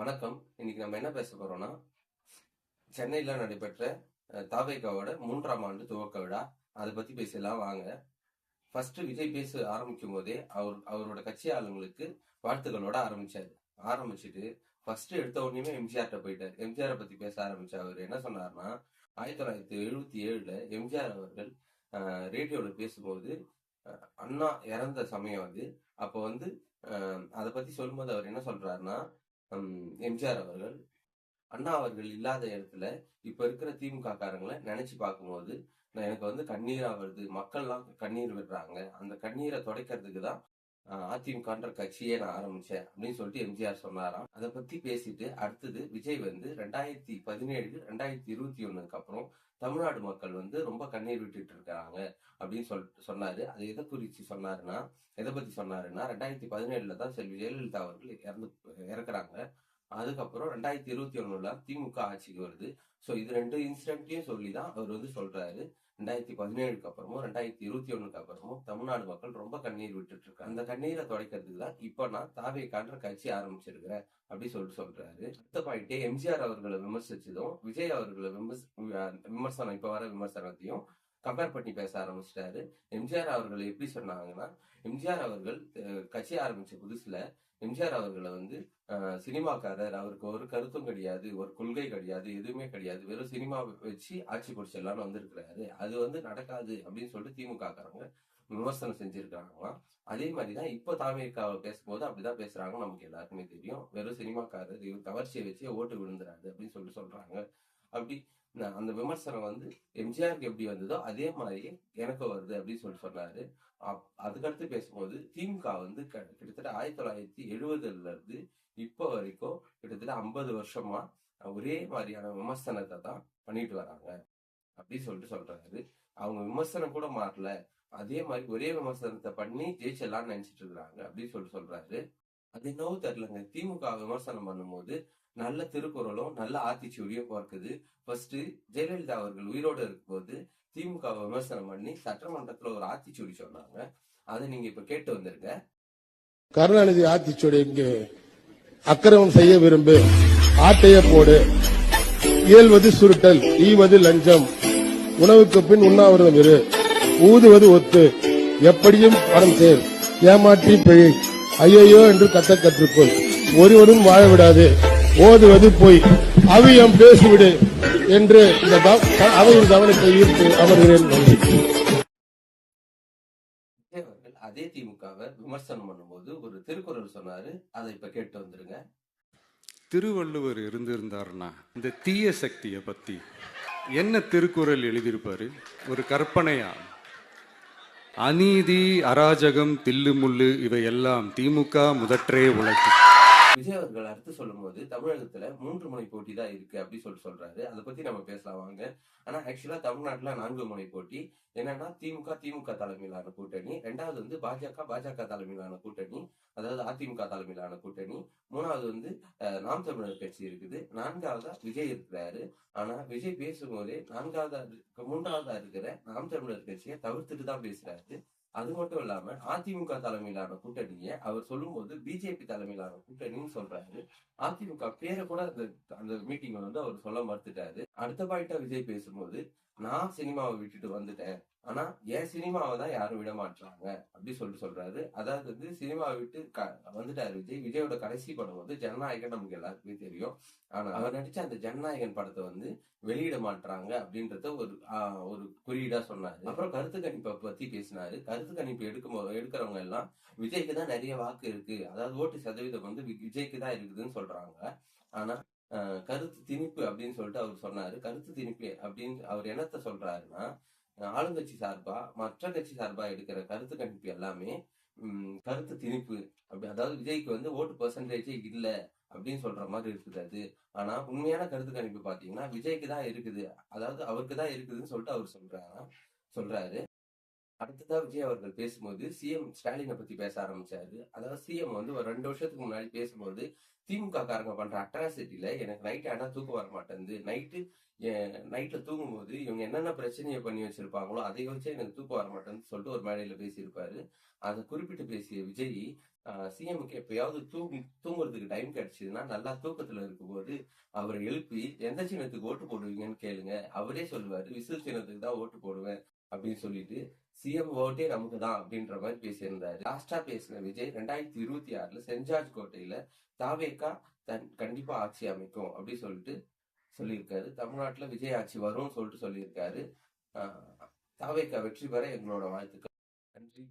வணக்கம். இன்னைக்கு நம்ம என்ன பேச போறோம்னா, சென்னையில நடைபெற்ற தாவேகாவோட 3ஆம் ஆண்டு துவக்க விழா. அதை பத்தி பேசலாம் வாங்க. ஃபர்ஸ்ட் விஜய் பேச ஆரம்பிக்கும் போதே அவரோட கட்சி ஆளுங்களுக்கு வாழ்த்துக்களோட ஆரம்பிச்சாரு. ஆரம்பிச்சுட்டு ஃபர்ஸ்ட் எடுத்த உடனே எம்ஜிஆர்ட்ட போயிட்டாரு. எம்ஜிஆரை பத்தி பேச ஆரம்பிச்ச அவர் என்ன சொன்னார்னா, 1977ல எம்ஜிஆர் அவர்கள் ரேடியோல பேசும்போது அண்ணா இறந்த சமயம் அது. அப்போ வந்து அதை பத்தி சொல்லும்போது அவர் என்ன சொல்றாருன்னா, எம்ஜிஆர் அவர்கள் அண்ணா அவர்கள் இல்லாத இடத்துல இப்ப இருக்கிற திமுக காரங்களை நினைச்சு பார்க்கும்போது எனக்கு வந்து கண்ணீரா வருது. மக்கள்லாம் கண்ணீர் விடுறாங்க. அந்த கண்ணீரை துடைக்கிறதுக்கு தான் அதிமுகன்ற கட்சியே நான் ஆரம்பிச்சேன் அப்படின்னு சொல்லிட்டு எம்ஜிஆர் சொன்னாராம். அதை பத்தி பேசிட்டு அடுத்தது விஜய் வந்து 2017 2021 அப்புறம் தமிழ்நாடு மக்கள் வந்து ரொம்ப கண்ணீர் விட்டுட்டு இருக்காங்க அப்படின்னு சொன்னாரு. அது எதை குறிச்சு சொன்னாருன்னா, எதை பத்தி சொன்னாருன்னா, 2017 தான் செல்வி ஜெயலலிதா அவர்கள் இறக்குறாங்க. அதுக்கப்புறம் 2021 திமுக ஆட்சிக்கு வருது. ஸோ இது 2 இன்சிடென்ட்லயும் சொல்லிதான் அவர் வந்து சொல்றாரு, 2017 அப்புறமும் 2021 அப்புறமும் தமிழ்நாடு மக்கள் ரொம்ப கண்ணீர் விட்டுட்டு இருக்காங்க. அந்த கண்ணீரை துடைக்கிறதுக்கு தான் இப்ப நான் தாவேகான்ற கட்சி ஆரம்பிச்சிருக்கிறேன் அப்படி சொல்றாரு. அடுத்த பாயிண்டே எம்ஜிஆர் அவர்களை விமர்சிச்சதும் விஜய் அவர்களை விமர்சனம் இப்ப வர விமர்சனத்தையும் கம்பேர் பண்ணி பேச ஆரம்பிச்சிட்டாரு. எம்ஜிஆர் அவர்களை எப்படி சொன்னாங்கன்னா, எம்ஜிஆர் அவர்கள் கட்சி ஆரம்பிச்ச புதுசுல எம்ஜிஆர் அவர்களை வந்து சினிமாக்காரர், அவருக்கு ஒரு கருத்தும் கிடையாது, ஒரு கொள்கை கிடையாது, எதுவுமே கிடையாது, வெறும் சினிமா வச்சு ஆட்சி பிடிச்சிடலான்னு வந்திருக்கிறாரு, அது வந்து நடக்காது அப்படின்னு சொல்லிட்டு திமுக காரங்க விமர்சனம் செஞ்சிருக்காங்களாம். அதே மாதிரிதான் இப்போ தாவேகாவை பேசும்போது அப்படிதான் பேசுறாங்க. நமக்கு எல்லாருக்குமே தெரியும், வெறும் சினிமாக்காரர், இவர் கவர்ச்சியை வச்சு ஓட்டு விழுந்துறாரு அப்படின்னு சொல்றாங்க. அப்படி அந்த விமர்சனம் வந்து எம்ஜிஆருக்கு எப்படி வந்ததோ அதே மாதிரி எனக்கும் வருது அப்படின்னு சொன்னாரு. அதுக்கடுத்து பேசும்போது திமுக வந்து கிட்டத்தட்ட 1970ல இருந்து இப்போ வரைக்கும் கிட்டத்தட்ட 50 வருஷமா ஒரே மாதிரியான விமர்சனத்தை தான் பண்ணிட்டு வராங்க அப்படி சொல்றாரு. அவங்க விமர்சனம் கூட மாறல, அதே மாதிரி ஒரே விமர்சனத்தை பண்ணி ஜெயிச்சலாம்னு நினைச்சிட்டு இருக்கிறாங்க அப்படின்னு சொல்றாரு. அது என்னவோ தெரியலங்க. திமுக விமர்சனம் பண்ணும்போது நல்ல திருக்குறளும் நல்ல ஆத்திச்சூடியும் பிறக்குது. ஃபர்ஸ்ட் ஜெயலலிதா அவர்கள் உயிரோடு இருக்கும்போது திமுக விமர்சனம் பண்ணி சட்டமன்றத்துல ஒரு ஆத்திச்சூடி சொன்னாங்க. அதை நீங்க இப்ப கேட்டு வந்திருக்க. கருணாநிதி ஆத்திச்சூடி இங்கு அக்கிரமம் செய்ய விரும்பு, ஆட்டைய போடு, இயல்வது சுருட்டல், ஈவது லஞ்சம், உணவுக்கு பின் உண்ணாவிரதம் இரு, ஊதுவது ஒத்து, எப்படியும் பணம் சேர், ஏமாற்றி பிழை, ஐயோ என்று கற்றுக்கொள், ஒருவரும் வாழ விடாது, ஓதுவது போய், அவியம் பேசிவிடு என்று இந்த அவையின் கவனத்தை ஈர்த்து அமர்கிறேன். அதே திமுகவை விமர்சனம் பண்ணும்போது ஒரு திருக்குறள் சொன்னாரு. அதை இப்ப கேட்டு வந்துருங்க. திருவள்ளுவர் இருந்திருந்தாருன்னா இந்த தீய சக்தியை பத்தி என்ன திருக்குறள் எழுதியிருப்பாரு? ஒரு கற்பனையா? அநீதி, அராஜகம், தில்லுமுள்ளு இவையெல்லாம் திமுக முதற்றே உழைக்கும். விஜய் அவர்கள் அடுத்து சொல்லும் போது தமிழகத்துல 3 முனை போட்டி தான் இருக்கு அப்படி சொல்றாரு. அதை பத்தி நம்ம பேசலாம் வாங்க. ஆனா ஆக்சுவலா தமிழ்நாட்டுல 4 முனை போட்டி. என்னன்னா திமுக தலைமையிலான கூட்டணி, 2வது வந்து பாஜக தலைமையிலான கூட்டணி, அதாவது அதிமுக தலைமையிலான கூட்டணி, 3வது வந்து நாம் தமிழர் கட்சி இருக்குது, 4வதா விஜய் இருக்கிறாரு. ஆனா விஜய் பேசும்போதே 3வதா இருக்கிற நாம் தமிழர் கட்சியை தவிர்த்துட்டு தான் பேசுறாரு. அது மட்டும் இல்லாம அதிமுக தலைமையிலான கூட்டணியை அவர் சொல்லும் போது பிஜேபி தலைமையிலான கூட்டணின்னு சொல்றாரு. அதிமுக பேரை கூட அந்த மீட்டிங் வந்து அவர் சொல்ல மறுத்துட்டாரு. அடுத்த பாயிண்டா விஜய் பேசும்போது, நான் சினிமாவை விட்டுட்டு வந்துட்டேன், ஆனா என் சினிமாவை தான் யாரும் விட மாட்டாங்க அப்படி சொல்றாரு. அதாவது வந்து சினிமாவை விட்டு வந்துட்டாரு விஜய். விஜயோட கடைசி படம் வந்து ஜனநாயகன், நமக்கு எல்லாருக்குமே தெரியும். ஆனா அவர் நடிச்ச அந்த ஜனநாயகன் படத்தை வந்து வெளியிட மாட்டாங்க அப்படின்றத ஒரு குறியீடா சொன்னாரு. அப்புறம் கருத்து கணிப்பை பத்தி பேசினாரு. கருத்து கணிப்பு எடுக்கிறவங்க எல்லாம் விஜய்க்கு தான் நிறைய வாக்கு இருக்கு, அதாவது ஓட்டு சதவீதம் வந்து விஜய்க்கு தான் இருக்குதுன்னு சொல்றாங்க. ஆனா கருத்து திணிப்பு அப்படின்னு சொல்லிட்டு அவர் சொன்னாரு. கருத்து திணிப்பு அப்படின்னு அவர் என்னத்த சொல்றாருன்னா, ஆளுங்கட்சி சார்பா மற்ற கட்சி சார்பா எடுக்கிற கருத்து கணிப்பு எல்லாமே கருத்து திணிப்பு அப்படி, அதாவது விஜய்க்கு வந்து ஓட்டு பெர்சன்டேஜே இல்ல அப்படின்னு சொல்ற மாதிரி இருக்குது அது. ஆனா உண்மையான கருத்து கணிப்பு பாத்தீங்கன்னா விஜய்க்கு தான் இருக்குது, அதாவது அவருக்கு தான் இருக்குதுன்னு சொல்லிட்டு அவர் சொல்றாரு. அடுத்ததா விஜய் அவர்கள் பேசும்போது சிஎம் ஸ்டாலினை பத்தி பேச ஆரம்பிச்சாரு. அதாவது சிஎம் வந்து ஒரு 2 வருஷத்துக்கு முன்னாடி பேசும்போது, திமுக காரங்க பண்ற அட்ராசிட்டில எனக்கு நைட் ஆனா தூக்கம் வர மாட்டேங்குது. நைட்ல தூங்கும்போது இவங்க என்னென்ன பிரச்சனையை பண்ணி வச்சிருப்பாங்களோ அதை வச்சு எனக்கு தூக்கம் வர மாட்டேங்குதுன்னு சொல்லிட்டு ஒரு மேடையில பேசியிருப்பாரு. அதை குறிப்பிட்டு பேசிய விஜய், சிஎம்க்கு எப்பயாவது தூங்குறதுக்கு டைம் கிடைச்சதுன்னா நல்லா தூக்கத்துல இருக்கும்போது அவரை எழுப்பி எந்த சின்னத்துக்கு ஓட்டு போடுவீங்கன்னு கேளுங்க, அவரே சொல்லுவாரு விசில் சின்னத்துக்கு தான் ஓட்டு போடுவேன் அப்படின்னு சொல்லிட்டு சிஎம் ஓட்டே நமக்கு தான் அப்படின்ற மாதிரி பேசியிருந்தாரு. லாஸ்டா பேசின விஜய் 2026 சென்ட் ஜார்ஜ் கோட்டையில தாவேகா கண்டிப்பா ஆட்சி அமைக்கும் அப்படின்னு சொல்லிட்டு சொல்லியிருக்காரு. தமிழ்நாட்டுல விஜய் ஆட்சி வரும்னு சொல்லிட்டு சொல்லியிருக்காரு. தாவேகா வெற்றி பெற எங்களோட வாழ்த்துக்கள். நன்றி.